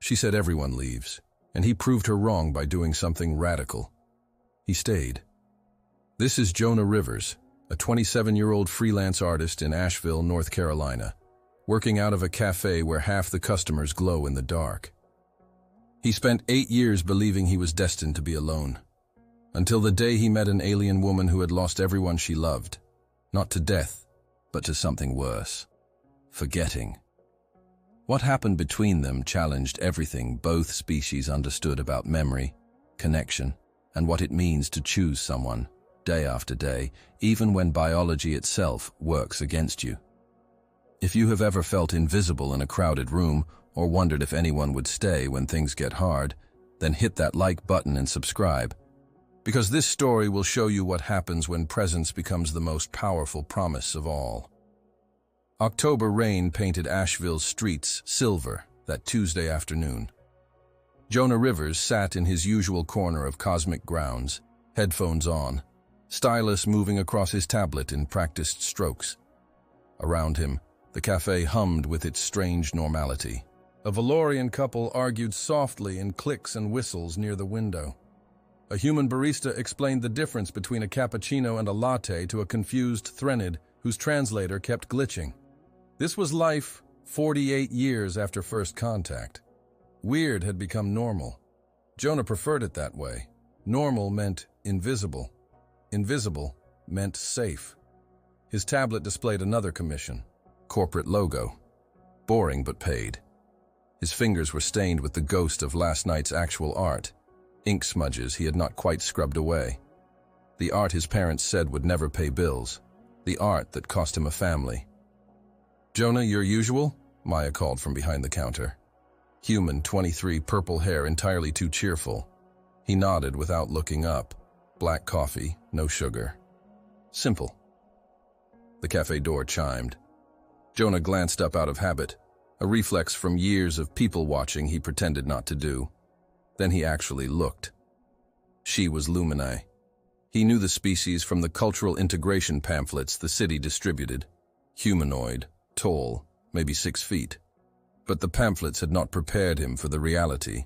She said everyone leaves, and he proved her wrong by doing something radical. He stayed. This is Jonah Rivers, a 27-year-old freelance artist in Asheville, North Carolina, working out of a cafe where half the customers glow in the dark. He spent 8 years believing he was destined to be alone, until the day he met an alien woman who had lost everyone she loved, not to death, but to something worse: forgetting. What happened between them challenged everything both species understood about memory, connection, and what it means to choose someone, day after day, even when biology itself works against you. If you have ever felt invisible in a crowded room or wondered if anyone would stay when things get hard, then hit that like button and subscribe, because this story will show you what happens when presence becomes the most powerful promise of all. October rain painted Asheville's streets silver that Tuesday afternoon. Jonah Rivers sat in his usual corner of cosmic grounds, headphones on, stylus moving across his tablet in practiced strokes. Around him, the cafe hummed with its strange normality. A Valorian couple argued softly in clicks and whistles near the window. A human barista explained the difference between a cappuccino and a latte to a confused Threnid whose translator kept glitching. This was life 48 years after first contact. Weird had become normal. Jonah preferred it that way. Normal meant invisible. Invisible meant safe. His tablet displayed another commission: corporate logo. Boring but paid. His fingers were stained with the ghost of last night's actual art, ink smudges he had not quite scrubbed away. The art his parents said would never pay bills. The art that cost him a family. "Jonah, your usual?" Maya called from behind the counter. Human, 23, purple hair entirely too cheerful. He nodded without looking up. Black coffee, no sugar. Simple. The cafe door chimed. Jonah glanced up out of habit, a reflex from years of people-watching he pretended not to do. Then he actually looked. She was Lumini. He knew the species from the cultural integration pamphlets the city distributed. Humanoid, tall, maybe 6 feet. But the pamphlets had not prepared him for the reality.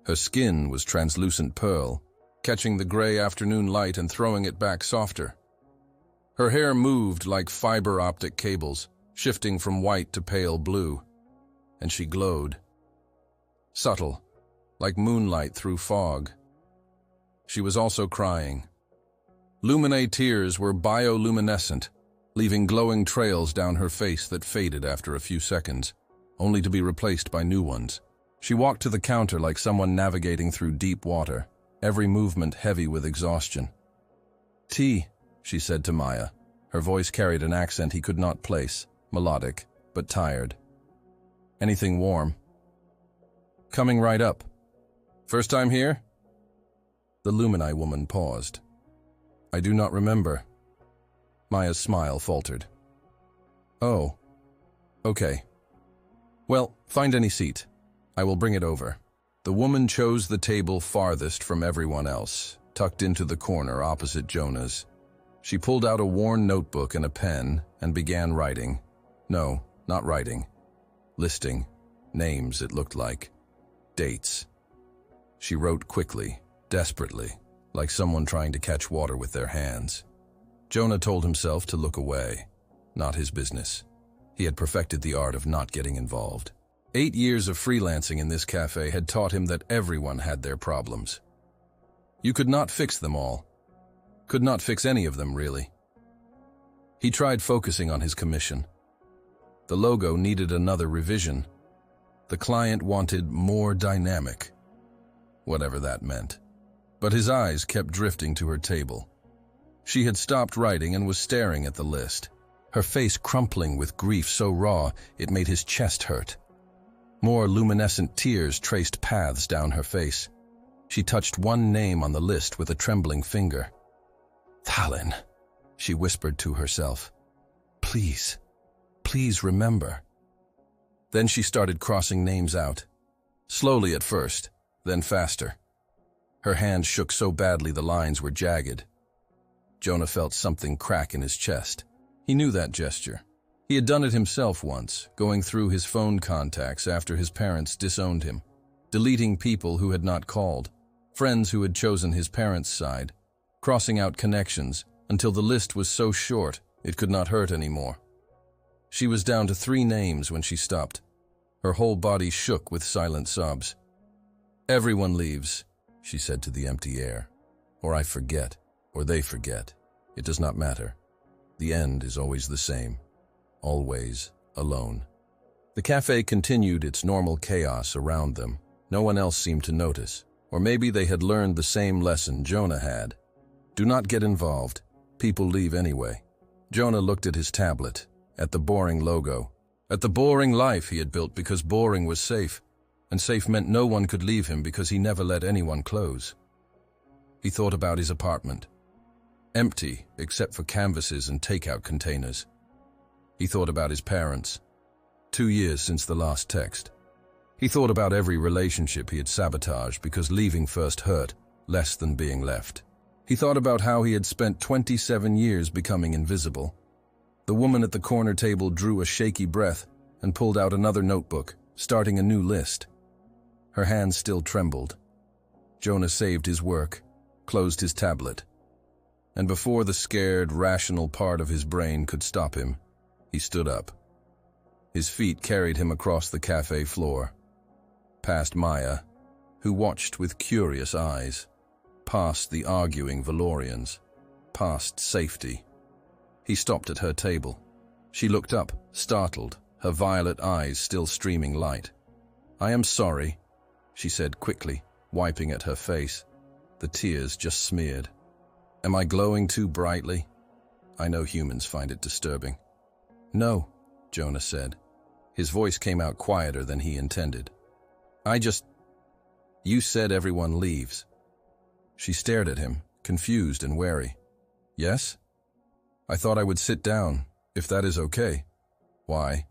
Her skin was translucent pearl, catching the gray afternoon light and throwing it back softer. Her hair moved like fiber optic cables, shifting from white to pale blue. And she glowed. Subtle, like moonlight through fog. She was also crying. Lumine tears were bioluminescent, leaving glowing trails down her face that faded after a few seconds, only to be replaced by new ones. She walked to the counter like someone navigating through deep water, every movement heavy with exhaustion. "Tea," she said to Maya. Her voice carried an accent he could not place, melodic, but tired. "Anything warm?" "Coming right up. First time here?" The Lumini woman paused. "I do not remember." Maya's smile faltered. "Oh, okay. Well, find any seat. I will bring it over." The woman chose the table farthest from everyone else, tucked into the corner opposite Jonah's. She pulled out a worn notebook and a pen and began writing. No, not writing. Listing. Names, it looked like. Dates. She wrote quickly, desperately, like someone trying to catch water with their hands. Jonah told himself to look away. Not his business. He had perfected the art of not getting involved. 8 years of freelancing in this cafe had taught him that everyone had their problems. You could not fix them all. Could not fix any of them, really. He tried focusing on his commission. The logo needed another revision. The client wanted more dynamic, whatever that meant. But his eyes kept drifting to her table. She had stopped writing and was staring at the list, her face crumpling with grief so raw it made his chest hurt. More luminescent tears traced paths down her face. She touched one name on the list with a trembling finger. "Thalin," she whispered to herself. "Please, please remember." Then she started crossing names out. Slowly at first, then faster. Her hand shook so badly the lines were jagged. Jonah felt something crack in his chest. He knew that gesture. He had done it himself once, going through his phone contacts after his parents disowned him. deleting people who had not called, friends who had chosen his parents' side, crossing out connections until the list was so short it could not hurt anymore. She was down to 3 names when she stopped. Her whole body shook with silent sobs. "Everyone leaves," she said to the empty air. "Or I forget, or they forget. It does not matter. The end is always the same. Always alone." The cafe continued its normal chaos around them. No one else seemed to notice. Or maybe they had learned the same lesson Jonah had. Do not get involved. People leave anyway. Jonah looked at his tablet, at the boring logo, at the boring life he had built because boring was safe, and safe meant no one could leave him because he never let anyone close. He thought about his apartment. Empty, except for canvases and takeout containers. He thought about his parents. 2 years since the last text. He thought about every relationship he had sabotaged because leaving first hurt less than being left. He thought about how he had spent 27 years becoming invisible. The woman at the corner table drew a shaky breath and pulled out another notebook, starting a new list. Her hands still trembled. Jonah saved his work, closed his tablet, and before the scared, rational part of his brain could stop him, he stood up. His feet carried him across the cafe floor, past Maya, who watched with curious eyes, past the arguing Valorians, past safety. He stopped at her table. She looked up, startled, her violet eyes still streaming light. "I am sorry," she said quickly, wiping at her face. The tears just smeared. "Am I glowing too brightly? I know humans find it disturbing." "No," Jonah said. His voice came out quieter than he intended. You said everyone leaves." She stared at him, confused and wary. "Yes? I thought I would sit down, if that is okay." "Why?"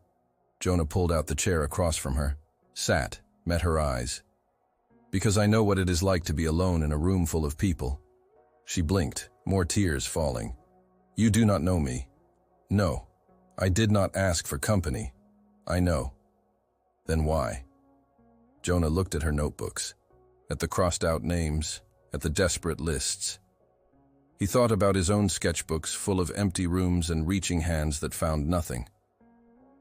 Jonah pulled out the chair across from her, sat, met her eyes. "Because I know what it is like to be alone in a room full of people." She blinked, more tears falling. "You do not know me." "No, I did not ask for company." "I know." "Then why?" Jonah looked at her notebooks, at the crossed-out names, at the desperate lists. He thought about his own sketchbooks full of empty rooms and reaching hands that found nothing.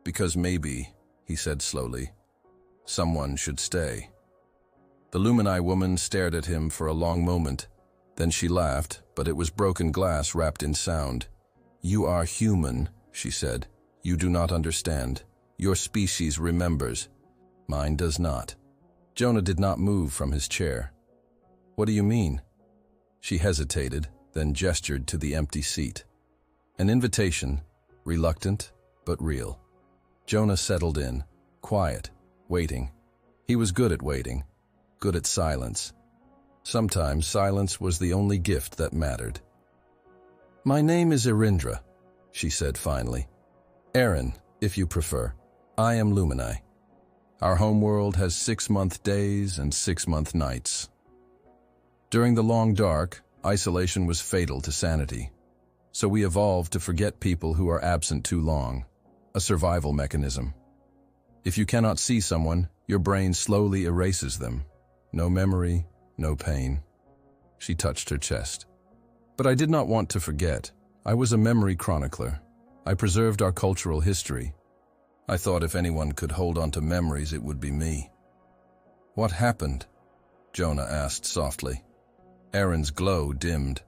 "Because maybe," he said slowly, "someone should stay." The Lumini woman stared at him for a long moment. Then she laughed, but it was broken glass wrapped in sound. "You are human," she said. "You do not understand. Your species remembers. Mine does not." Jonah did not move from his chair. "What do you mean?" She hesitated, then gestured to the empty seat. An invitation, reluctant but real. Jonah settled in, quiet, waiting. He was good at waiting, good at silence. Sometimes silence was the only gift that mattered. "My name is Irindra," she said finally. "Aaron, if you prefer. I am Lumini. Our homeworld has 6-month days and 6-month nights. During the long dark, isolation was fatal to sanity. So we evolved to forget people who are absent too long, a survival mechanism. If you cannot see someone, your brain slowly erases them. No memory, no pain." She touched her chest. "But I did not want to forget. I was a memory chronicler. I preserved our cultural history. I thought if anyone could hold on to memories, it would be me." "What happened?" Jonah asked softly. Aaron's glow dimmed.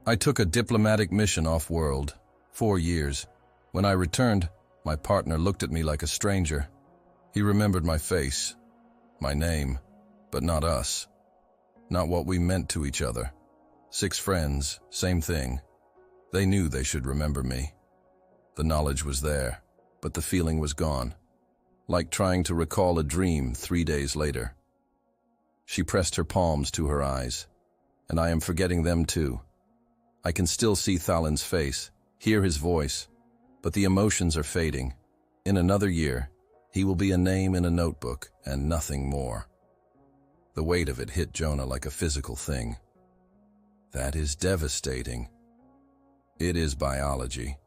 "I took a diplomatic mission off-world, 4 years. When I returned, my partner looked at me like a stranger. He remembered my face, my name, but not us. Not what we meant to each other. 6 friends, same thing. They knew they should remember me. The knowledge was there, but the feeling was gone. Like trying to recall a dream 3 days later." She pressed her palms to her eyes. "And I am forgetting them too. I can still see Thalin's face, hear his voice, but the emotions are fading. In another year, he will be a name in a notebook and nothing more." The weight of it hit Jonah like a physical thing. "That is devastating." "It is biology.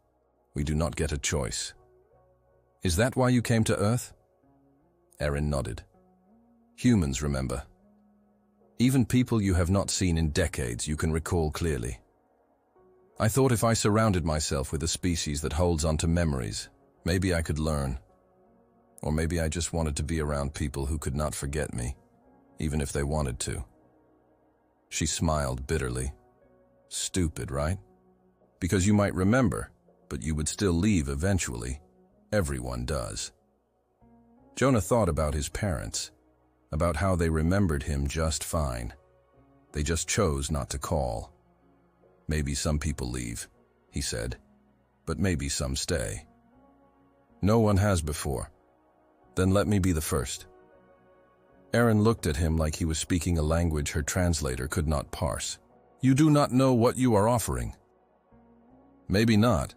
We do not get a choice." "Is that why you came to Earth?" Aaron nodded. Humans remember. Even people you have not seen in decades you can recall clearly. I thought if I surrounded myself with a species that holds onto memories, maybe I could learn. Or maybe I just wanted to be around people who could not forget me, even if they wanted to. She smiled bitterly. Stupid, right? Because you might remember, but you would still leave eventually. Everyone does. Jonah thought about his parents, about how they remembered him just fine. They just chose not to call. Maybe some people leave, he said, but maybe some stay. No one has before. Then let me be the first. Erin looked at him like he was speaking a language her translator could not parse. You do not know what you are offering. Maybe not,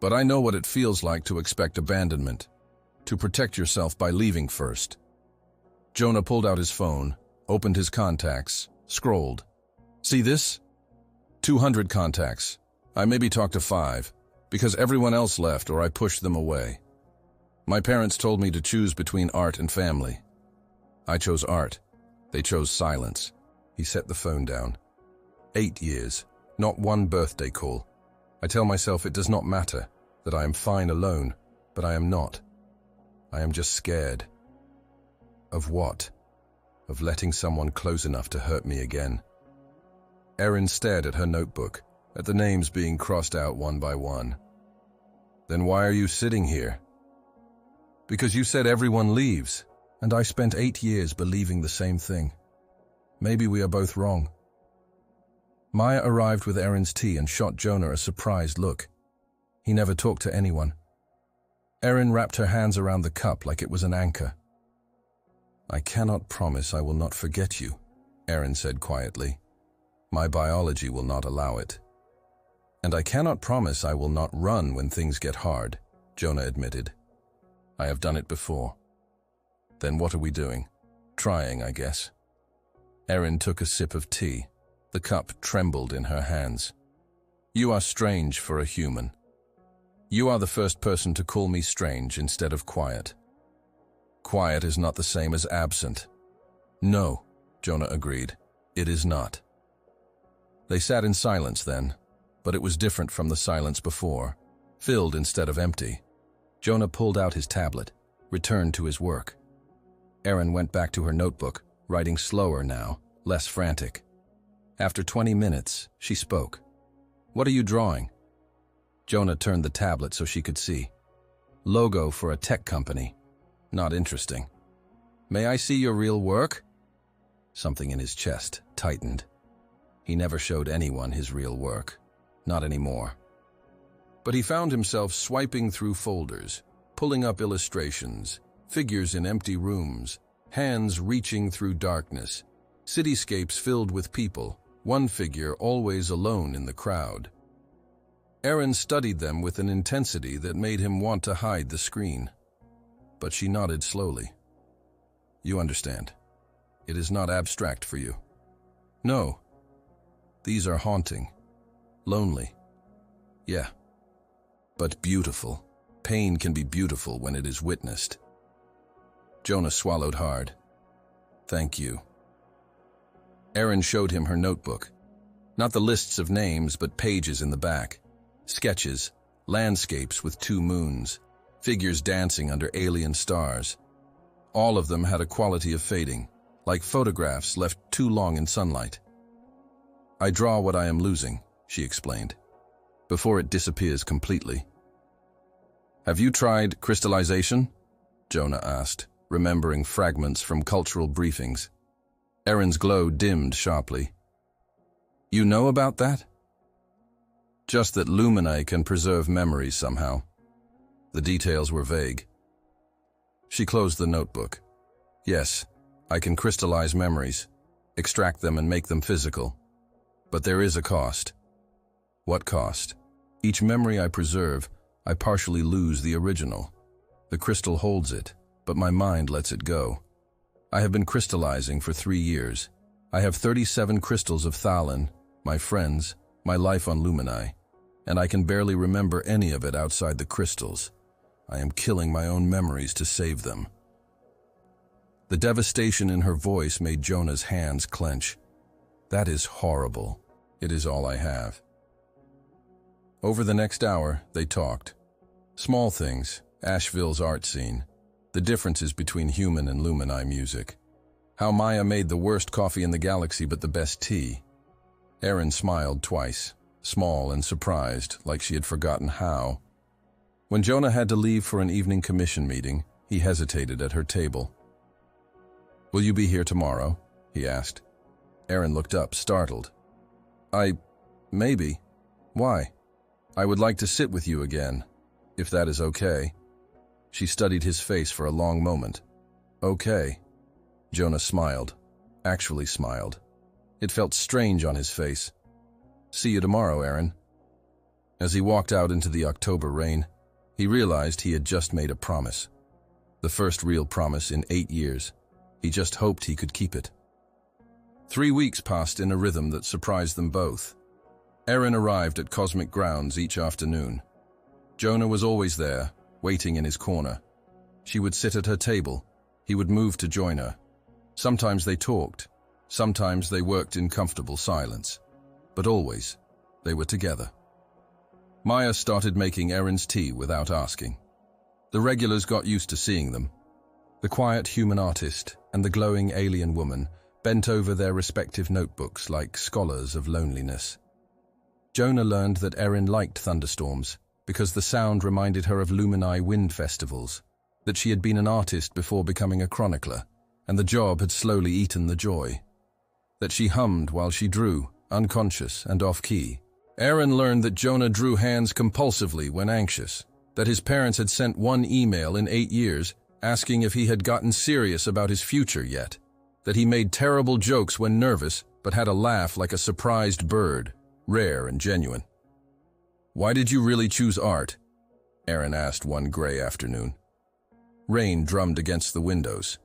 but I know what it feels like to expect abandonment, to protect yourself by leaving first. Jonah pulled out his phone, opened his contacts, scrolled. See this? 200 contacts. I maybe talked to 5, because everyone else left or I pushed them away. My parents told me to choose between art and family. I chose art. They chose silence. He set the phone down. 8 years, not one birthday call. I tell myself it does not matter, that I am fine alone, but I am not. I am just scared. Of what? Of letting someone close enough to hurt me again. Erin stared at her notebook, at the names being crossed out one by one. Then why are you sitting here? Because you said everyone leaves, and I spent 8 years believing the same thing. Maybe we are both wrong. Maya arrived with Erin's tea and shot Jonah a surprised look. He never talked to anyone. Erin wrapped her hands around the cup like it was an anchor. I cannot promise I will not forget you, Erin said quietly. My biology will not allow it. And I cannot promise I will not run when things get hard, Jonah admitted. I have done it before. Then what are we doing? Trying, I guess. Erin took a sip of tea. The cup trembled in her hands. You are strange for a human. You are the first person to call me strange instead of quiet. Quiet is not the same as absent. No, Jonah agreed. It is not. They sat in silence then, but it was different from the silence before, filled instead of empty. Jonah pulled out his tablet, returned to his work. Erin went back to her notebook, writing slower now, less frantic. After 20 minutes, she spoke. What are you drawing? Jonah turned the tablet so she could see. Logo for a tech company. Not interesting. May I see your real work? Something in his chest tightened. He never showed anyone his real work. Not anymore. But he found himself swiping through folders, pulling up illustrations, figures in empty rooms, hands reaching through darkness, cityscapes filled with people, one figure always alone in the crowd. Erin studied them with an intensity that made him want to hide the screen. But she nodded slowly. You understand. It is not abstract for you. No. These are haunting. Lonely. Yeah. But beautiful. Pain can be beautiful when it is witnessed. Jonah swallowed hard. Thank you. Erin showed him her notebook. Not the lists of names, but pages in the back. Sketches, landscapes with 2 moons, figures dancing under alien stars. All of them had a quality of fading, like photographs left too long in sunlight. I draw what I am losing, she explained, before it disappears completely. Have you tried crystallization? Jonah asked, remembering fragments from cultural briefings. Erin's glow dimmed sharply. You know about that? Just that Lumine can preserve memories somehow. The details were vague. She closed the notebook. Yes, I can crystallize memories, extract them and make them physical. But there is a cost. What cost? Each memory I preserve, I partially lose the original. The crystal holds it, but my mind lets it go. I have been crystallizing for 3 years. I have 37 crystals of Thalin, my friends, my life on Lumini, and I can barely remember any of it outside the crystals. I am killing my own memories to save them. The devastation in her voice made Jonah's hands clench. That is horrible. It is all I have. Over the next hour, they talked. Small things, Asheville's art scene, the differences between human and Lumini music, how Maya made the worst coffee in the galaxy but the best tea. Erin smiled twice, small and surprised, like she had forgotten how. When Jonah had to leave for an evening commission meeting, he hesitated at her table. "Will you be here tomorrow?" he asked. Erin looked up, startled. Maybe. Why? I would like to sit with you again, if that is okay." She studied his face for a long moment. "Okay." Jonah smiled, actually smiled. It felt strange on his face. "See you tomorrow, Erin." As he walked out into the October rain, he realized he had just made a promise. The first real promise in 8 years. He just hoped he could keep it. 3 weeks passed in a rhythm that surprised them both. Erin arrived at Cosmic Grounds each afternoon. Jonah was always there, waiting in his corner. She would sit at her table. He would move to join her. Sometimes they talked. Sometimes they worked in comfortable silence. But always, they were together. Maya started making Erin's tea without asking. The regulars got used to seeing them. The quiet human artist and the glowing alien woman bent over their respective notebooks like scholars of loneliness. Jonah learned that Erin liked thunderstorms because the sound reminded her of Lumini wind festivals, that she had been an artist before becoming a chronicler, and the job had slowly eaten the joy. That she hummed while she drew, unconscious and off-key. Erin learned that Jonah drew hands compulsively when anxious, that his parents had sent one email in 8 years asking if he had gotten serious about his future yet, that he made terrible jokes when nervous but had a laugh like a surprised bird, rare and genuine. "Why did you really choose art?" Erin asked one gray afternoon. Rain drummed against the windows.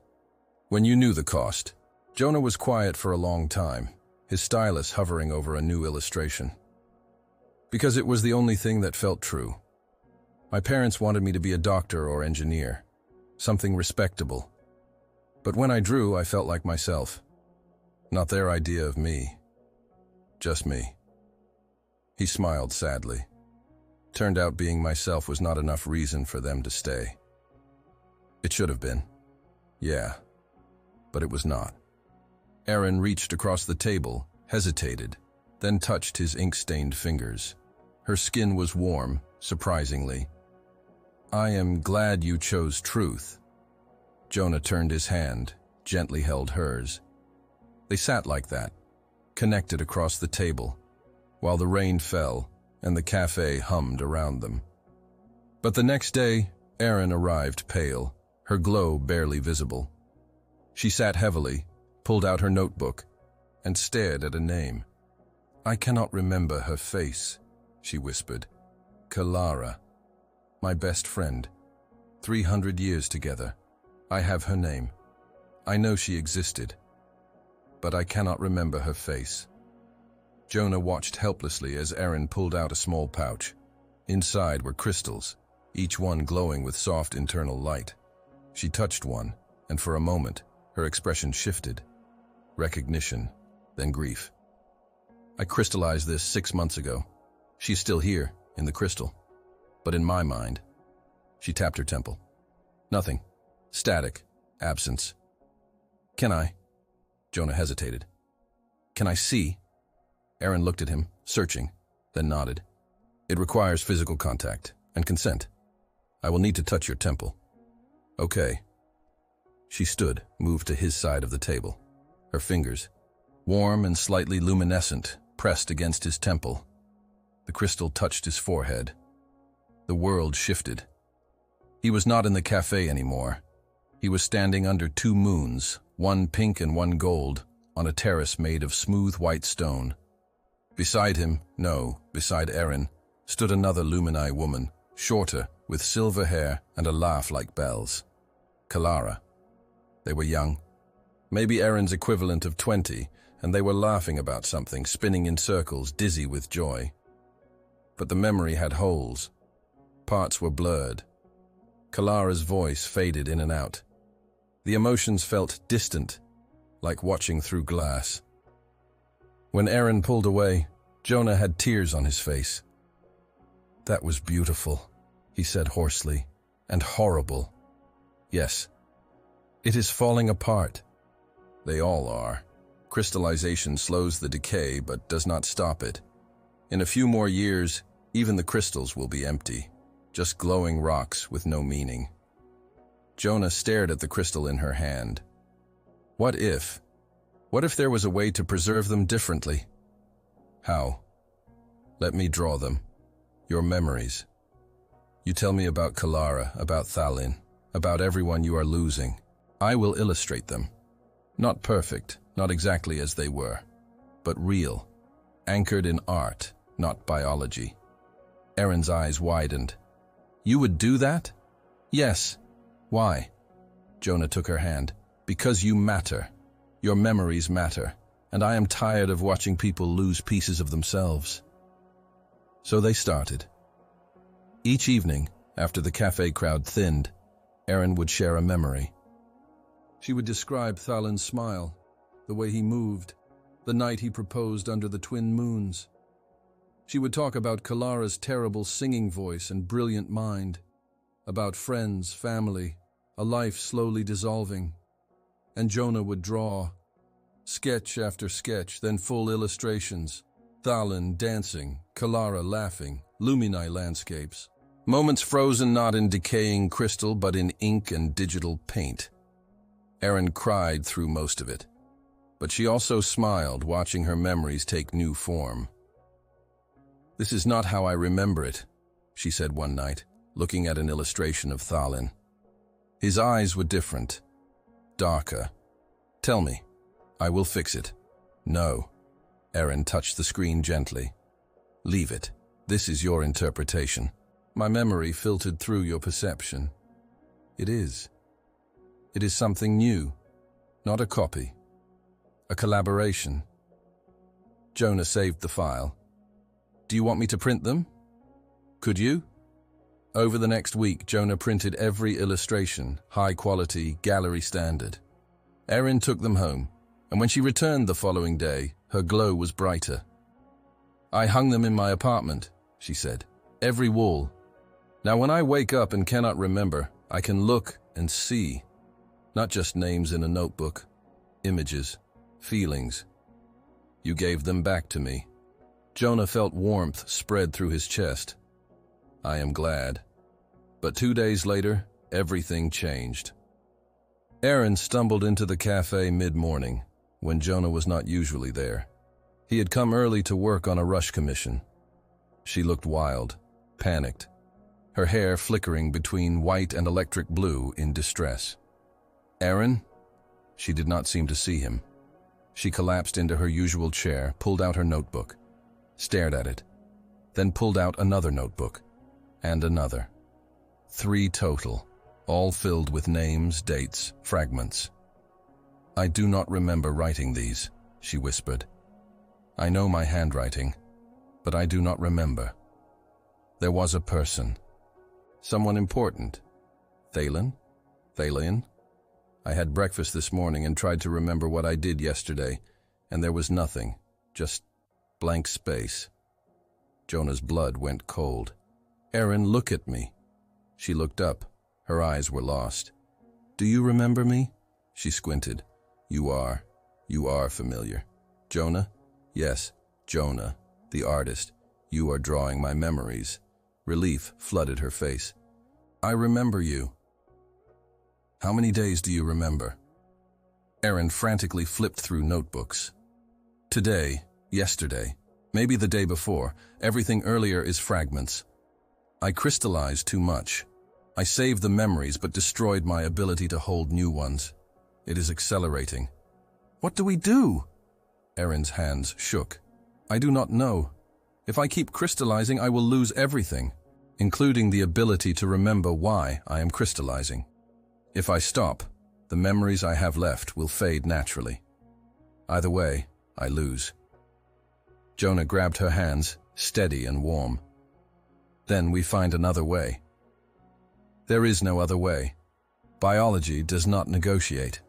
When you knew the cost. Jonah was quiet for a long time, his stylus hovering over a new illustration. "Because it was the only thing that felt true. My parents wanted me to be a doctor or engineer, something respectable. But when I drew, I felt like myself. Not their idea of me. Just me." He smiled sadly. Turned out being myself was not enough reason for them to stay. It should have been. Yeah. But it was not. Erin reached across the table, hesitated, then touched his ink-stained fingers. Her skin was warm, surprisingly. "I am glad you chose truth." Jonah turned his hand, gently held hers. They sat like that, connected across the table, while the rain fell and the cafe hummed around them. But the next day, Erin arrived pale, her glow barely visible. She sat heavily, pulled out her notebook, and stared at a name. "I cannot remember her face," she whispered. "Kalara, my best friend. 300 years together. I have her name. I know she existed, but I cannot remember her face." Jonah watched helplessly as Erin pulled out a small pouch. Inside were crystals, each one glowing with soft internal light. She touched one, and for a moment, her expression shifted. Recognition, then grief. "I crystallized this 6 months ago. She's still here, in the crystal. But in my mind." She tapped her temple. "Nothing. Static. Absence." "Can I?" Jonah hesitated. "Can I see?" Erin looked at him, searching, then nodded. "It requires physical contact and consent. I will need to touch your temple." "Okay." She stood, moved to his side of the table. Her fingers, warm and slightly luminescent, pressed against his temple. The crystal touched his forehead. The world shifted. He was not in the cafe anymore. He was standing under 2 moons, one pink and one gold, on a terrace made of smooth white stone. Beside him, beside Erin, stood another Lumini woman, shorter, with silver hair and a laugh like bells. Kalara. They were young. Maybe Erin's equivalent of 20, and they were laughing about something, spinning in circles, dizzy with joy. But the memory had holes. Parts were blurred. Kalara's voice faded in and out. The emotions felt distant, like watching through glass. When Aaron pulled away, Jonah had tears on his face. "That was beautiful," he said hoarsely, "and horrible. Yes, it is falling apart." They all are. Crystallization slows the decay but does not stop it. In a few more years, even the crystals will be empty, just glowing rocks with no meaning. Jonah stared at the crystal in her hand. What if there was a way to preserve them differently? How? Let me draw them. Your memories. You tell me about Kalara, about Thalin, about everyone you are losing. I will illustrate them. Not perfect, not exactly as they were, but real, anchored in art, not biology. Aaron's eyes widened. You would do that? Yes. Why? Jonah took her hand. Because you matter. Your memories matter, and I am tired of watching people lose pieces of themselves. So they started. Each evening, after the cafe crowd thinned, Aaron would share a memory. She would describe Thalin's smile, the way he moved, the night he proposed under the twin moons. She would talk about Kalara's terrible singing voice and brilliant mind, about friends, family, a life slowly dissolving. And Jonah would draw, sketch after sketch, then full illustrations. Thalin dancing, Kalara laughing, Lumini landscapes. Moments frozen not in decaying crystal, but in ink and digital paint. Aaron cried through most of it, but she also smiled, watching her memories take new form. This is not how I remember it, she said one night, looking at an illustration of Thalin. His eyes were different, darker. Tell me, I will fix it. No. Aaron touched the screen gently. Leave it. This is your interpretation. My memory filtered through your perception. It is. It is something new, not a copy. A collaboration. Jonah saved the file. Do you want me to print them? Could you? Over the next week, Jonah printed every illustration, high quality, gallery standard. Aaron took them home, and when she returned the following day, her glow was brighter. I hung them in my apartment, she said. Every wall. Now when I wake up and cannot remember, I can look and see. Not just names in a notebook. Images. Feelings. You gave them back to me. Jonah felt warmth spread through his chest. I am glad. But 2 days later, everything changed. Aaron stumbled into the cafe mid-morning, when Jonah was not usually there. He had come early to work on a rush commission. She looked wild, panicked, her hair flickering between white and electric blue in distress. Aaron? She did not seem to see him. She collapsed into her usual chair, pulled out her notebook, stared at it, then pulled out another notebook, and another. 3 total, all filled with names, dates, fragments. I do not remember writing these, she whispered. I know my handwriting, but I do not remember. There was a person. Someone important. Thalin? I had breakfast this morning and tried to remember what I did yesterday, and there was nothing, just blank space. Jonah's blood went cold. Aaron, look at me. She looked up. Her eyes were lost. Do you remember me? She squinted. You are familiar. Jonah? Yes, Jonah, the artist. You are drawing my memories. Relief flooded her face. I remember you. How many days do you remember? Aaron frantically flipped through notebooks. Today, yesterday, maybe the day before, everything earlier is fragments. I crystallized too much. I saved the memories but destroyed my ability to hold new ones. It is accelerating. What do we do? Aaron's hands shook. I do not know. If I keep crystallizing, I will lose everything, including the ability to remember why I am crystallizing. If I stop, the memories I have left will fade naturally. Either way, I lose. Jonah grabbed her hands, steady and warm. Then we find another way. There is no other way. Biology does not negotiate.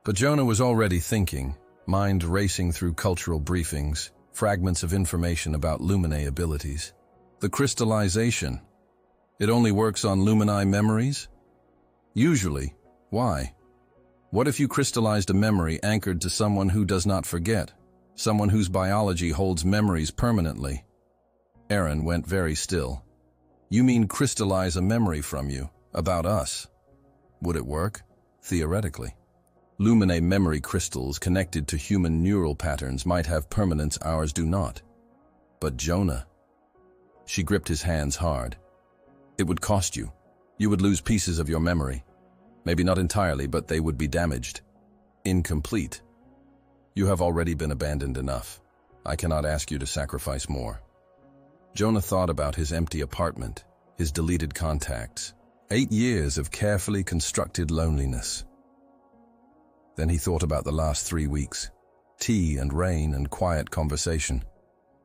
But Jonah was already thinking, mind racing through cultural briefings, fragments of information about Lumine abilities. The crystallization. It only works on Lumini memories? Usually. Why? What if you crystallized a memory anchored to someone who does not forget, someone whose biology holds memories permanently? Aaron went very still. You mean crystallize a memory from you, about us? Would it work? Theoretically. Lumine memory crystals connected to human neural patterns might have permanence ours do not. But Jonah. She gripped his hands hard. It would cost you. You would lose pieces of your memory. Maybe not entirely, but they would be damaged. Incomplete. You have already been abandoned enough. I cannot ask you to sacrifice more. Jonah thought about his empty apartment, his deleted contacts. 8 years of carefully constructed loneliness. Then he thought about the last 3 weeks. Tea and rain and quiet conversation.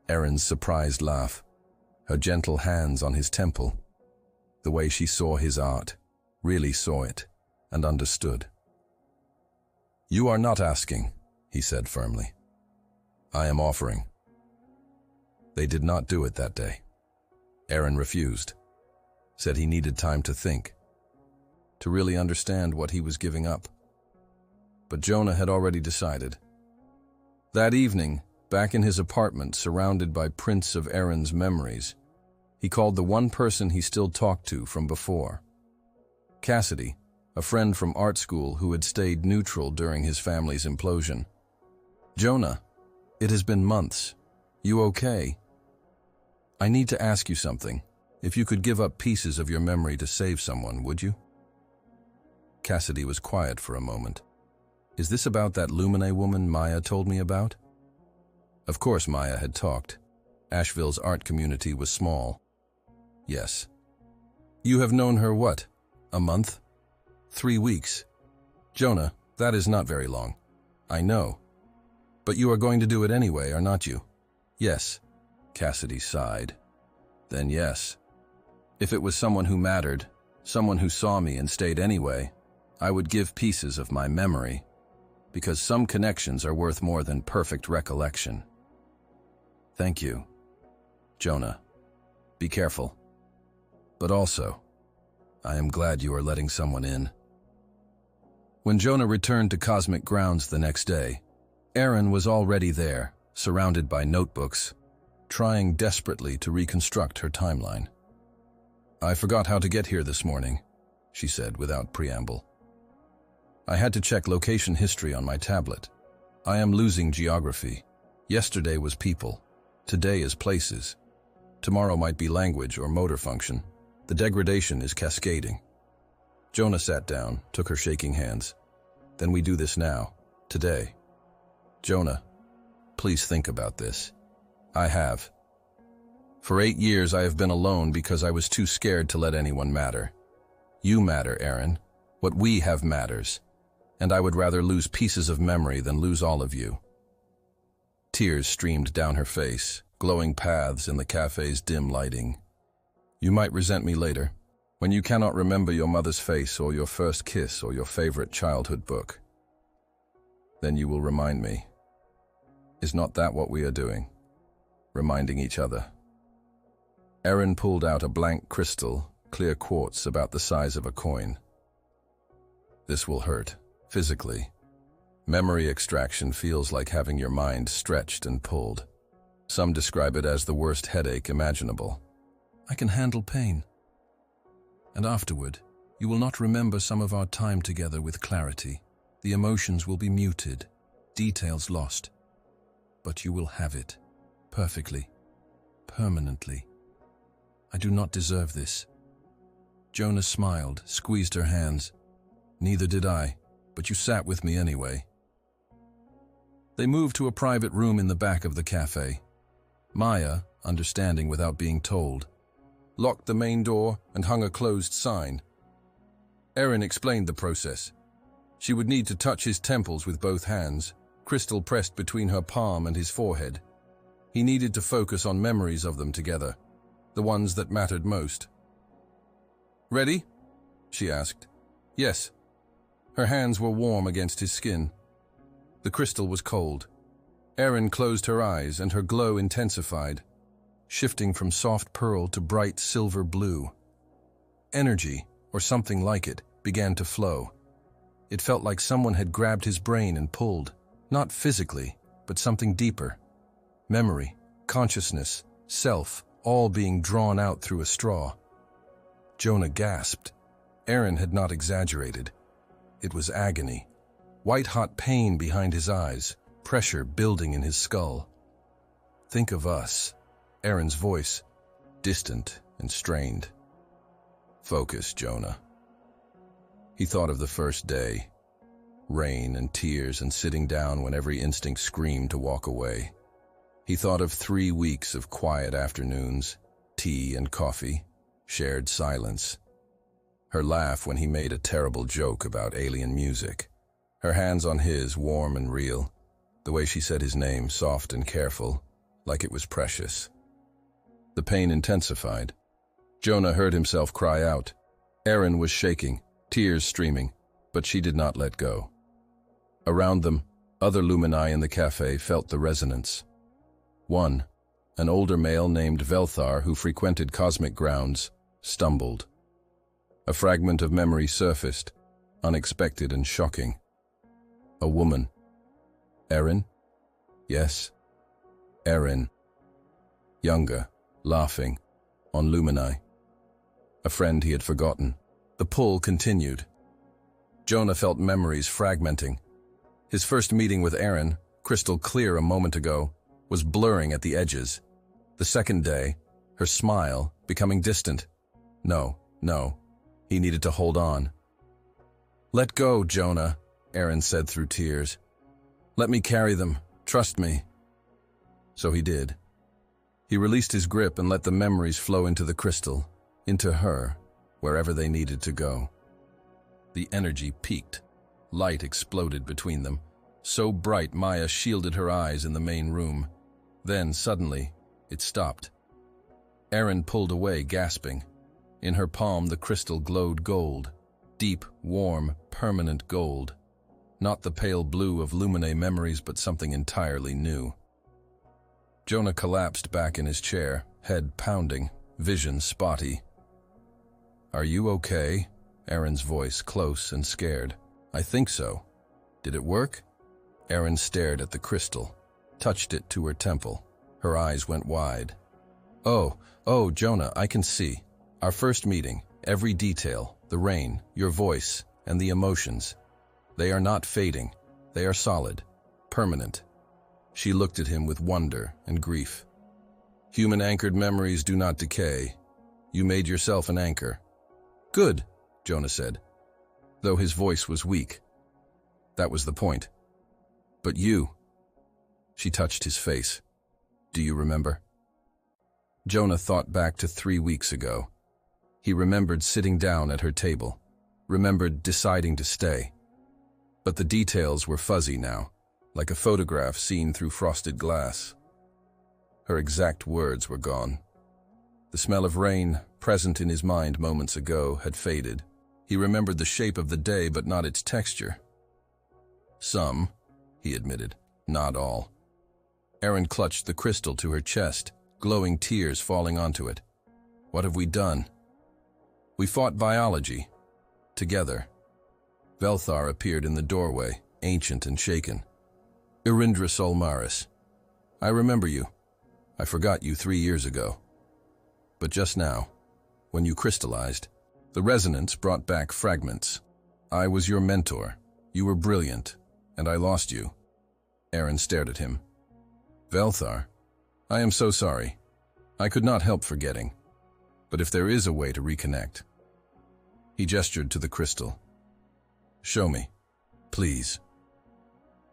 Erin's surprised laugh. Her gentle hands on his temple. The way she saw his art, really saw it, and understood. You are not asking, he said firmly. I am offering. They did not do it that day. Aaron refused. Said he needed time to think, to really understand what he was giving up. But Jonah had already decided. That evening, back in his apartment surrounded by prints of Aaron's memories, he called the one person he still talked to from before. Cassidy, a friend from art school who had stayed neutral during his family's implosion. Jonah, it has been months. You okay? I need to ask you something. If you could give up pieces of your memory to save someone, would you? Cassidy was quiet for a moment. Is this about that Lumine woman Maya told me about? Of course Maya had talked. Asheville's art community was small. Yes. You have known her what? A month? 3 weeks? Jonah, that is not very long. I know. But you are going to do it anyway, are not you? Yes. Cassidy sighed. Then yes. If it was someone who mattered, someone who saw me and stayed anyway, I would give pieces of my memory, because some connections are worth more than perfect recollection. Thank you, Jonah. Be careful. But also, I am glad you are letting someone in. When Jonah returned to Cosmic Grounds the next day, Aaron was already there, surrounded by notebooks, trying desperately to reconstruct her timeline. I forgot how to get here this morning, she said without preamble. I had to check location history on my tablet. I am losing geography. Yesterday was people. Today is places. Tomorrow might be language or motor function. The degradation is cascading. Jonah sat down, took her shaking hands. Then we do this now, today. Jonah, please think about this. I have. For 8 years I have been alone because I was too scared to let anyone matter. You matter, Aaron. What we have matters. And I would rather lose pieces of memory than lose all of you. Tears streamed down her face, glowing paths in the cafe's dim lighting. You might resent me later, when you cannot remember your mother's face or your first kiss or your favorite childhood book. Then you will remind me. Is not that what we are doing? Reminding each other. Aaron pulled out a blank crystal, clear quartz about the size of a coin. This will hurt, physically. Memory extraction feels like having your mind stretched and pulled. Some describe it as the worst headache imaginable. I can handle pain. And afterward, you will not remember some of our time together with clarity. The emotions will be muted, details lost. But you will have it, perfectly, permanently. I do not deserve this. Jonah smiled, squeezed her hands. Neither did I, but you sat with me anyway. They moved to a private room in the back of the cafe. Maya, understanding without being told, locked the main door and hung a closed sign. Aaron explained the process. She would need to touch his temples with both hands, crystal pressed between her palm and his forehead. He needed to focus on memories of them together, the ones that mattered most. Ready? She asked. Yes. Her hands were warm against his skin. The crystal was cold. Erin closed her eyes and her glow intensified, shifting from soft pearl to bright silver blue. Energy, or something like it, began to flow. It felt like someone had grabbed his brain and pulled, not physically, but something deeper. Memory, consciousness, self, all being drawn out through a straw. Jonah gasped. Erin had not exaggerated. It was agony. White-hot pain behind his eyes, pressure building in his skull. Think of us. Erin's voice, distant and strained. Focus, Jonah. He thought of the first day. Rain and tears and sitting down when every instinct screamed to walk away. He thought of 3 weeks of quiet afternoons, tea and coffee, shared silence. Her laugh when he made a terrible joke about alien music. Her hands on his, warm and real. The way she said his name, soft and careful, like it was precious. The pain intensified. Jonah heard himself cry out. Erin was shaking, tears streaming, but she did not let go. Around them, other Lumini in the cafe felt the resonance. One, an older male named Velthar who frequented cosmic grounds, stumbled. A fragment of memory surfaced, unexpected and shocking. A woman. Erin? Yes. Erin. Younger, laughing, on Lumini. A friend he had forgotten. The pull continued. Jonah felt memories fragmenting. His first meeting with Erin, crystal clear a moment ago, was blurring at the edges. The second day, her smile becoming distant. No. He needed to hold on. Let go, Jonah, Erin said through tears. Let me carry them. Trust me. So he did. He released his grip and let the memories flow into the crystal, into her, wherever they needed to go. The energy peaked. Light exploded between them, so bright Maya shielded her eyes in the main room. Then, suddenly, it stopped. Erin pulled away, gasping. In her palm, the crystal glowed gold. Deep, warm, permanent gold. Not the pale blue of Lumine memories, but something entirely new. Jonah collapsed back in his chair, head pounding, vision spotty. Are you okay? Erin's voice, close and scared. I think so. Did it work? Erin stared at the crystal, touched it to her temple. Her eyes went wide. Oh, Jonah, I can see. Our first meeting, every detail, the rain, your voice, and the emotions. They are not fading. They are solid, permanent. She looked at him with wonder and grief. Human-anchored memories do not decay. You made yourself an anchor. Good, Jonah said, though his voice was weak. That was the point. But you. She touched his face. Do you remember? Jonah thought back to 3 weeks ago. He remembered sitting down at her table, remembered deciding to stay. But the details were fuzzy now, like a photograph seen through frosted glass. Her exact words were gone. The smell of rain, present in his mind moments ago, had faded. He remembered the shape of the day, but not its texture. Some, he admitted, not all. Erin clutched the crystal to her chest, glowing tears falling onto it. What have we done? We fought biology. Together. Velthar appeared in the doorway, ancient and shaken. Irindra Solmaris. I remember you. I forgot you 3 years ago. But just now, when you crystallized, the resonance brought back fragments. I was your mentor. You were brilliant, and I lost you. Erin stared at him. Velthar, I am so sorry. I could not help forgetting. But if there is a way to reconnect. He gestured to the crystal. Show me, please.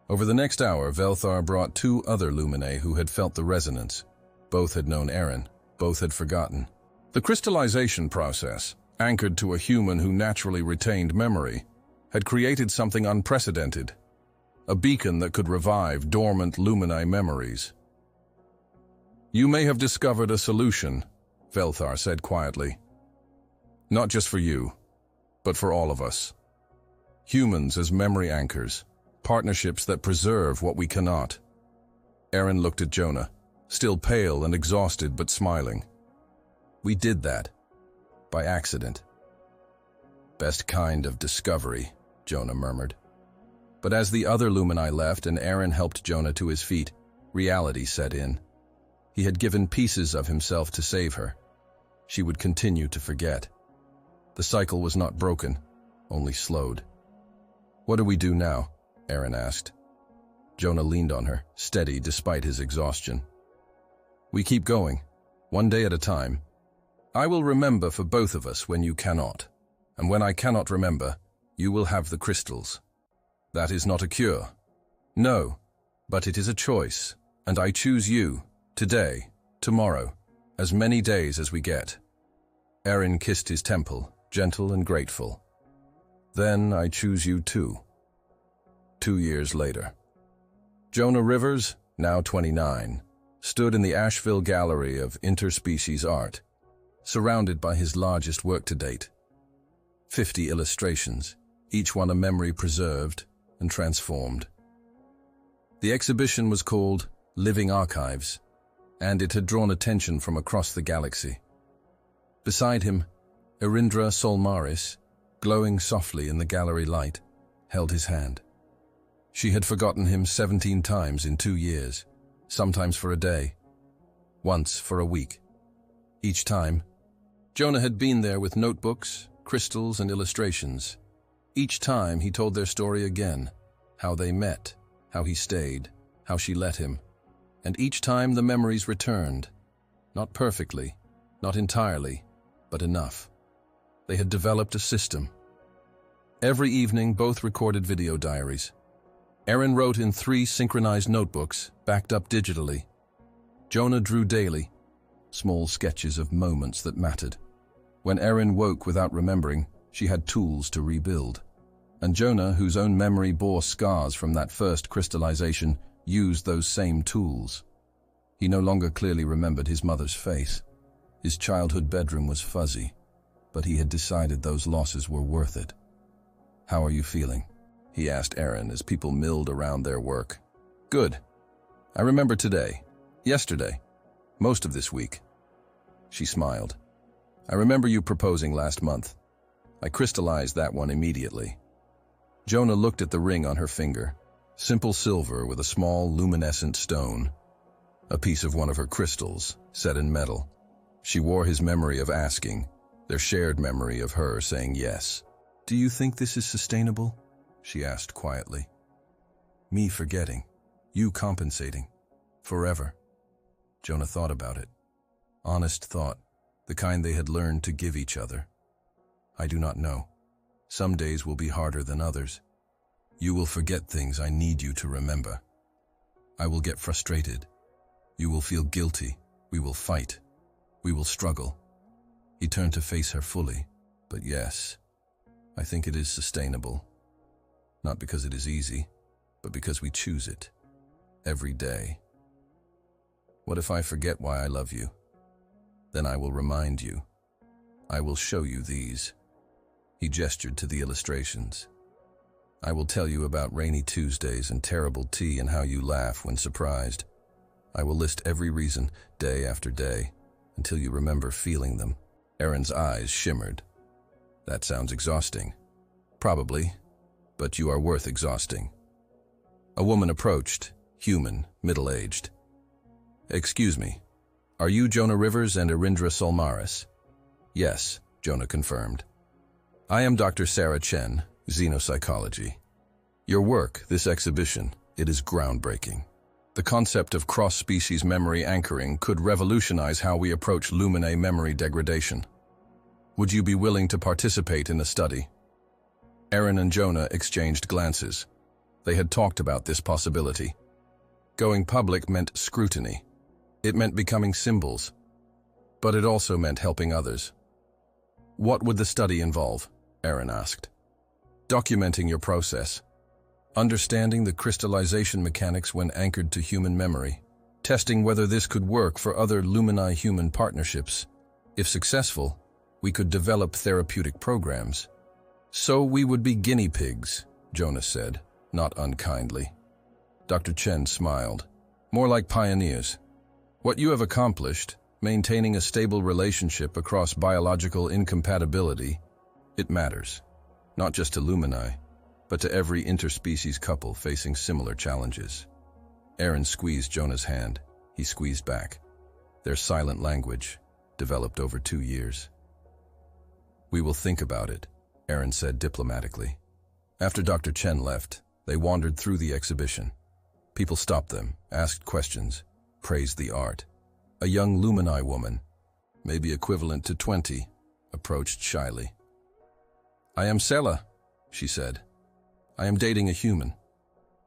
Over the next hour, Velthar brought 2 other Lumine who had felt the resonance. Both had known Erin, both had forgotten. The crystallization process, anchored to a human who naturally retained memory, had created something unprecedented. A beacon that could revive dormant Lumini memories. You may have discovered a solution, Velthar said quietly. Not just for you, but for all of us. Humans as memory anchors, partnerships that preserve what we cannot. Erin looked at Jonah, still pale and exhausted but smiling. We did that. By accident. Best kind of discovery, Jonah murmured. But as the other Lumini left and Erin helped Jonah to his feet, reality set in. He had given pieces of himself to save her. She would continue to forget. The cycle was not broken, only slowed. What do we do now? Erin asked. Jonah leaned on her, steady despite his exhaustion. We keep going, one day at a time. I will remember for both of us when you cannot. And when I cannot remember, you will have the crystals. That is not a cure. No, but it is a choice, and I choose you, today, tomorrow, as many days as we get. Erin kissed his temple, gentle and grateful. Then I choose you too. 2 years later. Jonah Rivers, now 29, stood in the Asheville Gallery of Interspecies Art, surrounded by his largest work to date. 50 illustrations, each one a memory preserved and transformed. The exhibition was called Living Archives, and it had drawn attention from across the galaxy. Beside him, Erindra Solmaris, glowing softly in the gallery light, held his hand. She had forgotten him 17 times in 2 years, sometimes for a day, once for a week. Each time, Jonah had been there with notebooks, crystals, and illustrations. Each time he told their story again, how they met, how he stayed, how she let him. And each time the memories returned. Not perfectly, not entirely, but enough. They had developed a system. Every evening, both recorded video diaries. Erin wrote in 3 synchronized notebooks, backed up digitally. Jonah drew daily, small sketches of moments that mattered. When Erin woke without remembering, she had tools to rebuild. And Jonah, whose own memory bore scars from that first crystallization, used those same tools. He no longer clearly remembered his mother's face. His childhood bedroom was fuzzy, but he had decided those losses were worth it. How are you feeling? He asked Erin as people milled around their work. Good. I remember today, yesterday, most of this week. She smiled. I remember you proposing last month. I crystallized that one immediately. Jonah looked at the ring on her finger, simple silver with a small luminescent stone, a piece of one of her crystals, set in metal. She wore his memory of asking, their shared memory of her saying yes. Do you think this is sustainable? She asked quietly. Me forgetting, you compensating, forever. Jonah thought about it. Honest thought, the kind they had learned to give each other. I do not know. Some days will be harder than others. You will forget things I need you to remember. I will get frustrated. You will feel guilty. We will fight. We will struggle. He turned to face her fully. But yes, I think it is sustainable. Not because it is easy, but because we choose it. Every day. What if I forget why I love you? Then I will remind you. I will show you these. He gestured to the illustrations. I will tell you about rainy Tuesdays and terrible tea and how you laugh when surprised. I will list every reason, day after day, until you remember feeling them. Erin's eyes shimmered. That sounds exhausting. Probably, but you are worth exhausting. A woman approached, human, middle-aged. Excuse me, are you Jonah Rivers and Erindra Solmaris? Yes, Jonah confirmed. I am Dr. Sarah Chen, Xenopsychology. Your work, this exhibition, it is groundbreaking. The concept of cross-species memory anchoring could revolutionize how we approach Lumine memory degradation. Would you be willing to participate in the study? Erin and Jonah exchanged glances. They had talked about this possibility. Going public meant scrutiny. It meant becoming symbols. But it also meant helping others. What would the study involve? Erin asked. Documenting your process. Understanding the crystallization mechanics when anchored to human memory. Testing whether this could work for other Lumini-human partnerships. If successful, we could develop therapeutic programs. So we would be guinea pigs, Jonas said, not unkindly. Dr. Chen smiled. More like pioneers. What you have accomplished, maintaining a stable relationship across biological incompatibility, it matters. Not just to Lumini, but to every interspecies couple facing similar challenges. Aaron squeezed Jonah's hand. He squeezed back. Their silent language developed over 2 years. We will think about it, Aaron said diplomatically. After Dr. Chen left, they wandered through the exhibition. People stopped them, asked questions, praised the art. A young Lumini woman, maybe equivalent to 20, approached shyly. I am Sela, she said. I am dating a human.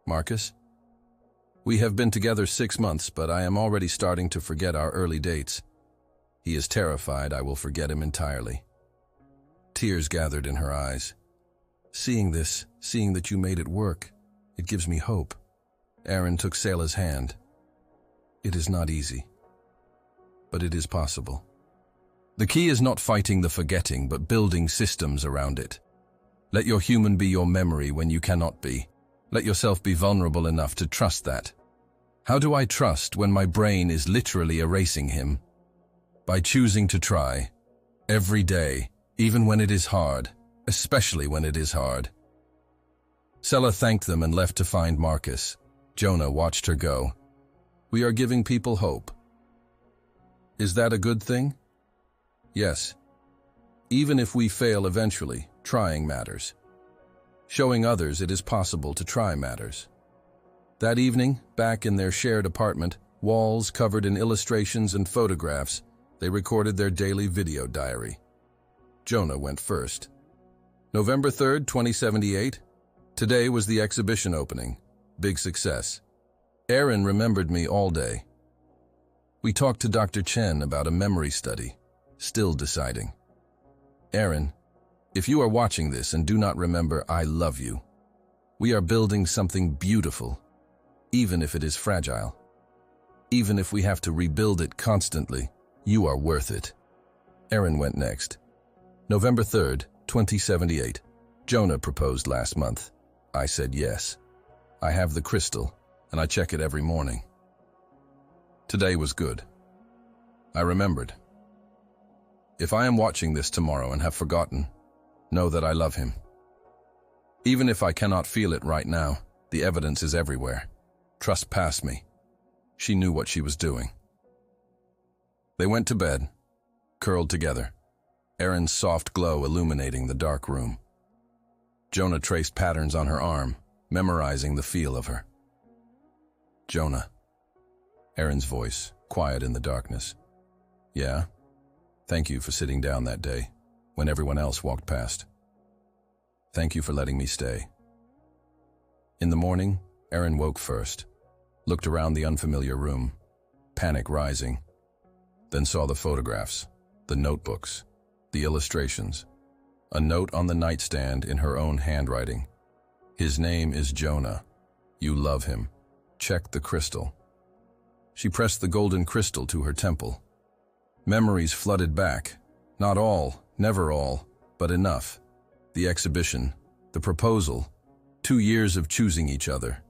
Marcus? We have been together 6 months, but I am already starting to forget our early dates. He is terrified I will forget him entirely. Tears gathered in her eyes. Seeing this, seeing that you made it work, it gives me hope. Aaron took Sela's hand. It is not easy, but it is possible. The key is not fighting the forgetting, but building systems around it. Let your human be your memory when you cannot be. Let yourself be vulnerable enough to trust that. How do I trust when my brain is literally erasing him? By choosing to try. Every day, even when it is hard, especially when it is hard. Sela thanked them and left to find Marcus. Jonah watched her go. We are giving people hope. Is that a good thing? Yes. Even if we fail eventually, trying matters. Showing others it is possible to try matters. That evening, back in their shared apartment, walls covered in illustrations and photographs, they recorded their daily video diary. Jonah went first. November 3rd, 2078. Today was the exhibition opening. Big success. Aaron remembered me all day. We talked to Dr. Chen about a memory study. Still deciding. Aaron, if you are watching this and do not remember, I love you. We are building something beautiful, even if it is fragile. Even if we have to rebuild it constantly, you are worth it. Aaron went next. November 3rd, 2078. Jonah proposed last month. I said yes. I have the crystal, and I check it every morning. Today was good. I remembered. If I am watching this tomorrow and have forgotten, know that I love him. Even if I cannot feel it right now, the evidence is everywhere. Trust past me. She knew what she was doing. They went to bed, curled together, Aaron's soft glow illuminating the dark room. Jonah traced patterns on her arm, memorizing the feel of her. Jonah. Aaron's voice, quiet in the darkness. Yeah? Thank you for sitting down that day, when everyone else walked past. Thank you for letting me stay. In the morning, Aaron woke first, looked around the unfamiliar room, panic rising, then saw the photographs, the notebooks, the illustrations, a note on the nightstand in her own handwriting. His name is Jonah. You love him. Check the crystal. She pressed the golden crystal to her temple. Memories flooded back. Not all, never all, but enough. The exhibition, the proposal, 2 years of choosing each other.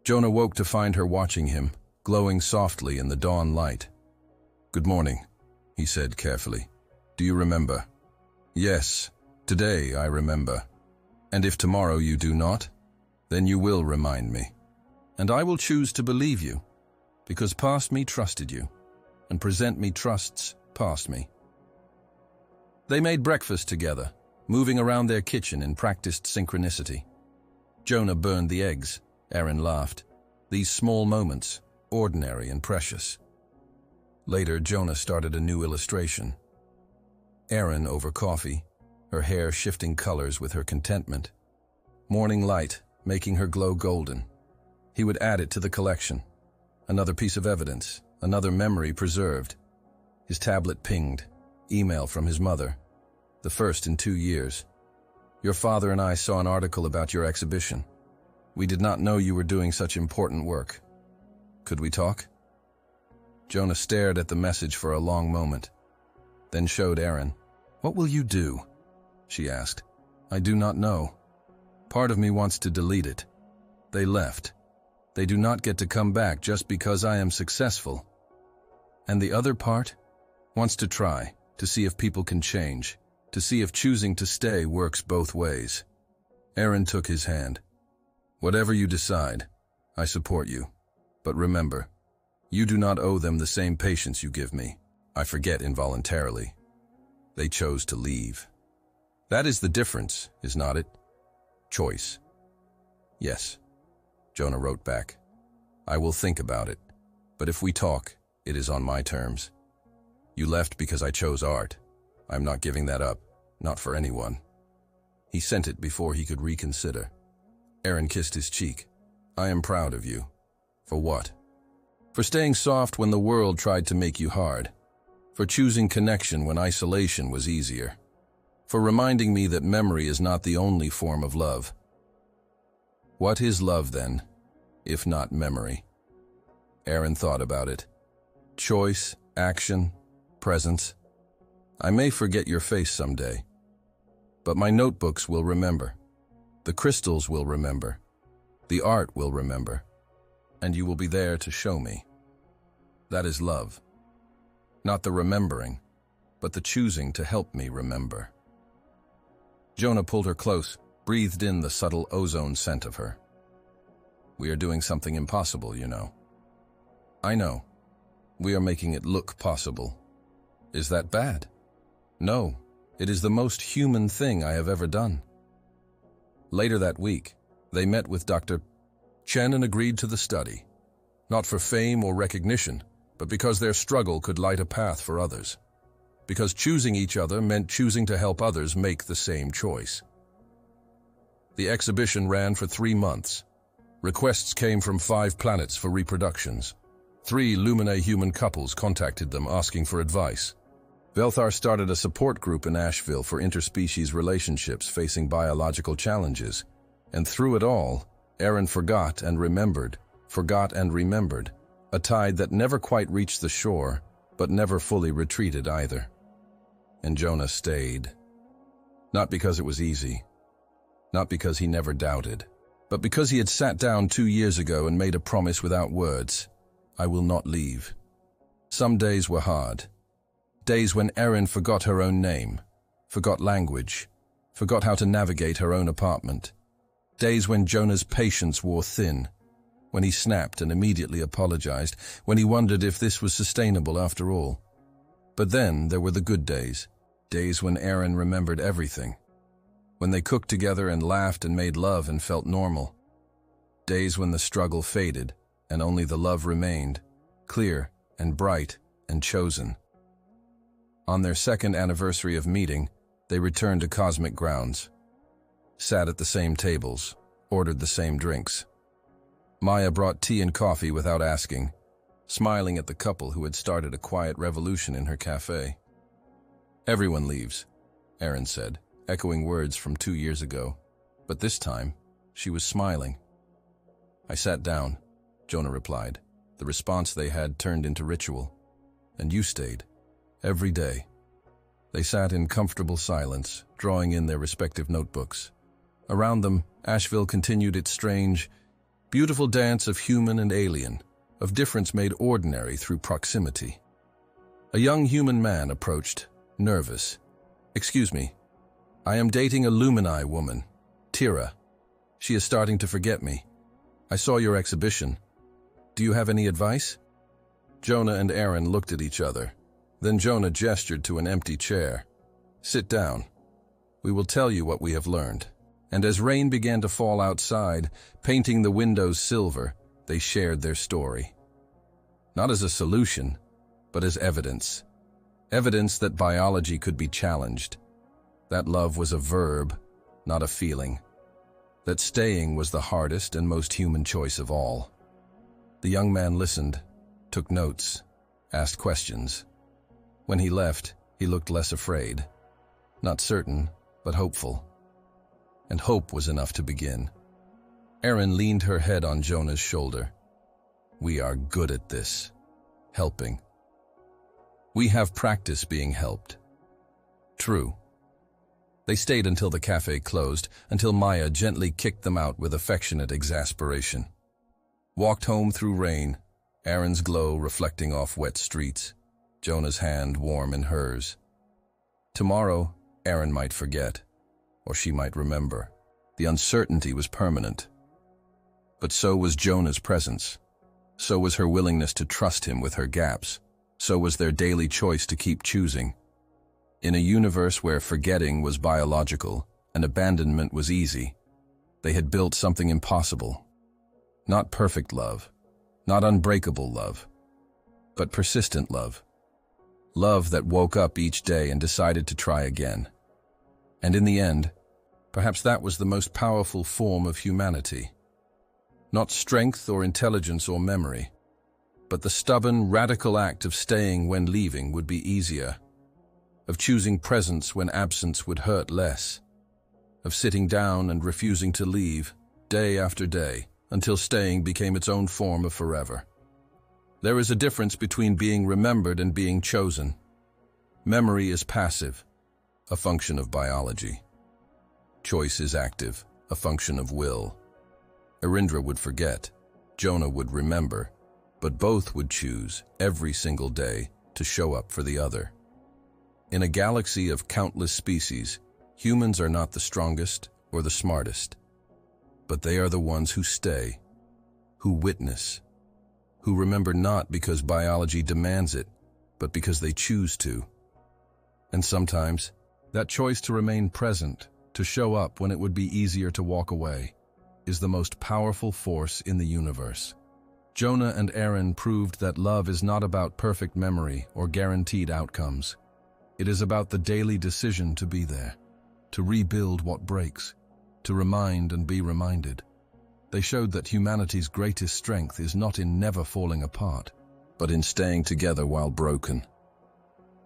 Jonah woke to find her watching him, glowing softly in the dawn light. Good morning, he said carefully. Do you remember? Yes, today I remember. And if tomorrow you do not, then you will remind me. And I will choose to believe you, because past me trusted you, and present me trusts past me. They made breakfast together, moving around their kitchen in practiced synchronicity. Jonah burned the eggs. Aaron laughed. These small moments, ordinary and precious. Later, Jonah started a new illustration. Aaron over coffee, her hair shifting colors with her contentment. Morning light, making her glow golden. He would add it to the collection. Another piece of evidence, another memory preserved. His tablet pinged. Email from his mother. The first in 2 years. Your father and I saw an article about your exhibition. We did not know you were doing such important work. Could we talk? Jonah stared at the message for a long moment, then showed Aaron. What will you do? She asked. I do not know. Part of me wants to delete it. They left. They do not get to come back just because I am successful. And the other part wants to try, to see if people can change, to see if choosing to stay works both ways. Aaron took his hand. Whatever you decide, I support you. But remember, you do not owe them the same patience you give me. I forget involuntarily. They chose to leave. That is the difference, is not it? Choice. Yes, Jonah wrote back. I will think about it, but if we talk, it is on my terms. You left because I chose art. I'm not giving that up, not for anyone. He sent it before he could reconsider. Aaron kissed his cheek. I am proud of you. For what? For staying soft when the world tried to make you hard. For choosing connection when isolation was easier. For reminding me that memory is not the only form of love. What is love then, if not memory? Aaron thought about it. Choice, action, presence. I may forget your face someday, but my notebooks will remember. The crystals will remember. The art will remember. And you will be there to show me. That is love. Not the remembering, but the choosing to help me remember. Jonah pulled her close, breathed in the subtle ozone scent of her. We are doing something impossible, you know. I know. We are making it look possible. Is that bad? No, it is the most human thing I have ever done. Later that week, they met with Dr. Chen and agreed to the study. Not for fame or recognition, but because their struggle could light a path for others. Because choosing each other meant choosing to help others make the same choice. The exhibition ran for 3 months. Requests came from 5 planets for reproductions. 3 Lumine human couples contacted them asking for advice. Velthar started a support group in Asheville for interspecies relationships facing biological challenges. And through it all, Aaron forgot and remembered, a tide that never quite reached the shore, but never fully retreated either. And Jonah stayed. Not because it was easy, not because he never doubted, but because he had sat down 2 years ago and made a promise without words. I will not leave. Some days were hard. Days when Erin forgot her own name, forgot language, forgot how to navigate her own apartment. Days when Jonah's patience wore thin, when he snapped and immediately apologized, when he wondered if this was sustainable after all. But then there were the good days, days when Erin remembered everything, when they cooked together and laughed and made love and felt normal. Days when the struggle faded and only the love remained, clear and bright and chosen. On their 2nd anniversary of meeting, they returned to cosmic grounds, sat at the same tables, ordered the same drinks. Maya brought tea and coffee without asking, smiling at the couple who had started a quiet revolution in her cafe. Everyone leaves, Erin said, echoing words from 2 years ago. But this time, she was smiling. I sat down, Jonah replied. The response they had turned into ritual. And you stayed. Every day. They sat in comfortable silence, drawing in their respective notebooks. Around them, Asheville continued its strange, beautiful dance of human and alien, of difference made ordinary through proximity. A young human man approached, nervous. Excuse me. I am dating a Lumini woman, Tira. She is starting to forget me. I saw your exhibition. Do you have any advice? Jonah and Aaron looked at each other. Then Jonah gestured to an empty chair. Sit down. We will tell you what we have learned. And as rain began to fall outside, painting the windows silver, they shared their story. Not as a solution, but as evidence. Evidence that biology could be challenged. That love was a verb, not a feeling. That staying was the hardest and most human choice of all. The young man listened, took notes, asked questions. When he left, he looked less afraid. Not certain, but hopeful. And hope was enough to begin. Erin leaned her head on Jonah's shoulder. We are good at this. Helping. We have practice being helped. True. They stayed until the cafe closed, until Maya gently kicked them out with affectionate exasperation. Walked home through rain, Aaron's glow reflecting off wet streets, Jonah's hand warm in hers. Tomorrow, Aaron might forget, or she might remember. The uncertainty was permanent. But so was Jonah's presence. So was her willingness to trust him with her gaps. So was their daily choice to keep choosing. In a universe where forgetting was biological and abandonment was easy, they had built something impossible. Not perfect love, not unbreakable love, but persistent love. Love that woke up each day and decided to try again. And in the end, perhaps that was the most powerful form of humanity. Not strength or intelligence or memory, but the stubborn, radical act of staying when leaving would be easier, of choosing presence when absence would hurt less, of sitting down and refusing to leave, day after day, until staying became its own form of forever. There is a difference between being remembered and being chosen. Memory is passive, a function of biology. Choice is active, a function of will. Arindra would forget, Jonah would remember, but both would choose, every single day, to show up for the other. In a galaxy of countless species, humans are not the strongest or the smartest, but they are the ones who stay, who witness, who remember not because biology demands it, but because they choose to. And sometimes, that choice to remain present, to show up when it would be easier to walk away, is the most powerful force in the universe. Jonah and Aaron proved that love is not about perfect memory or guaranteed outcomes. It is about the daily decision to be there, to rebuild what breaks, to remind and be reminded. They showed that humanity's greatest strength is not in never falling apart, but in staying together while broken.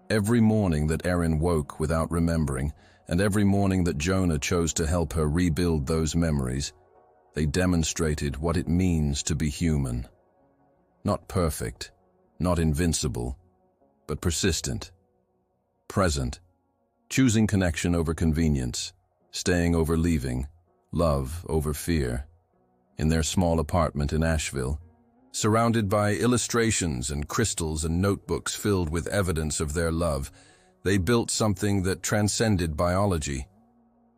Every morning that Aaron woke without remembering, and every morning that Jonah chose to help her rebuild those memories, they demonstrated what it means to be human. Not perfect, not invincible, but persistent, present, choosing connection over convenience, staying over leaving, love over fear. In their small apartment in Asheville, surrounded by illustrations and crystals and notebooks filled with evidence of their love, they built something that transcended biology.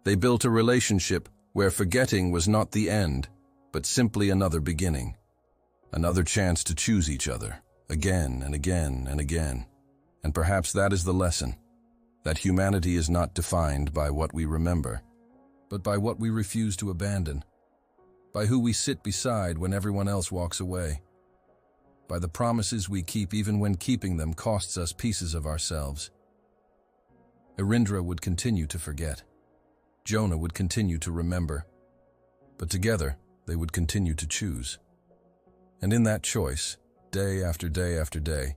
They built a relationship where forgetting was not the end, but simply another beginning. Another chance to choose each other, again and again and again. And perhaps that is the lesson, that humanity is not defined by what we remember, but by what we refuse to abandon, by who we sit beside when everyone else walks away, by the promises we keep even when keeping them costs us pieces of ourselves. Arindra would continue to forget. Jonah would continue to remember, but together they would continue to choose. And in that choice, day after day after day,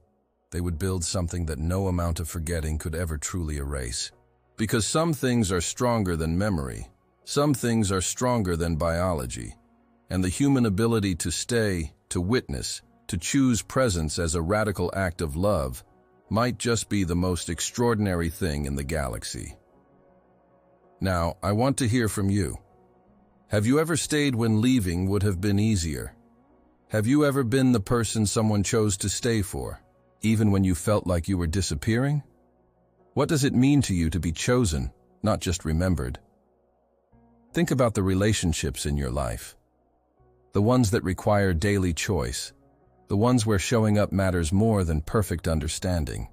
they would build something that no amount of forgetting could ever truly erase. Because some things are stronger than memory, some things are stronger than biology, and the human ability to stay, to witness, to choose presence as a radical act of love might just be the most extraordinary thing in the galaxy. Now, I want to hear from you. Have you ever stayed when leaving would have been easier? Have you ever been the person someone chose to stay for, even when you felt like you were disappearing? What does it mean to you to be chosen, not just remembered? Think about the relationships in your life. The ones that require daily choice. The ones where showing up matters more than perfect understanding.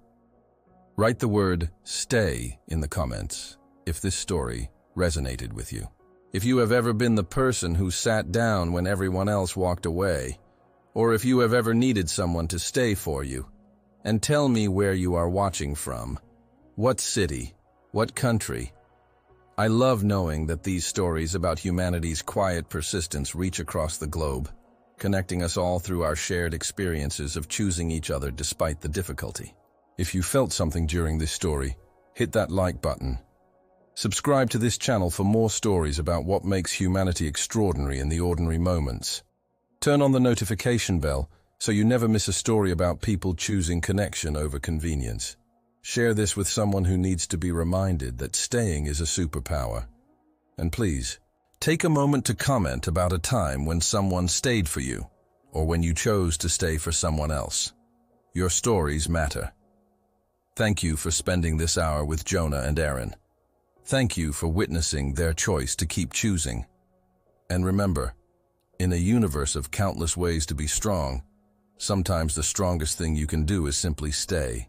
Write the word "stay" in the comments if this story resonated with you. If you have ever been the person who sat down when everyone else walked away, or if you have ever needed someone to stay for you. And tell me where you are watching from. What city? What country? I love knowing that these stories about humanity's quiet persistence reach across the globe, connecting us all through our shared experiences of choosing each other despite the difficulty. If you felt something during this story, hit that like button. Subscribe to this channel for more stories about what makes humanity extraordinary in the ordinary moments. Turn on the notification bell so you never miss a story about people choosing connection over convenience. Share this with someone who needs to be reminded that staying is a superpower. And please, take a moment to comment about a time when someone stayed for you, or when you chose to stay for someone else. Your stories matter. Thank you for spending this hour with Jonah and Aaron. Thank you for witnessing their choice to keep choosing. And remember, in a universe of countless ways to be strong, sometimes the strongest thing you can do is simply stay.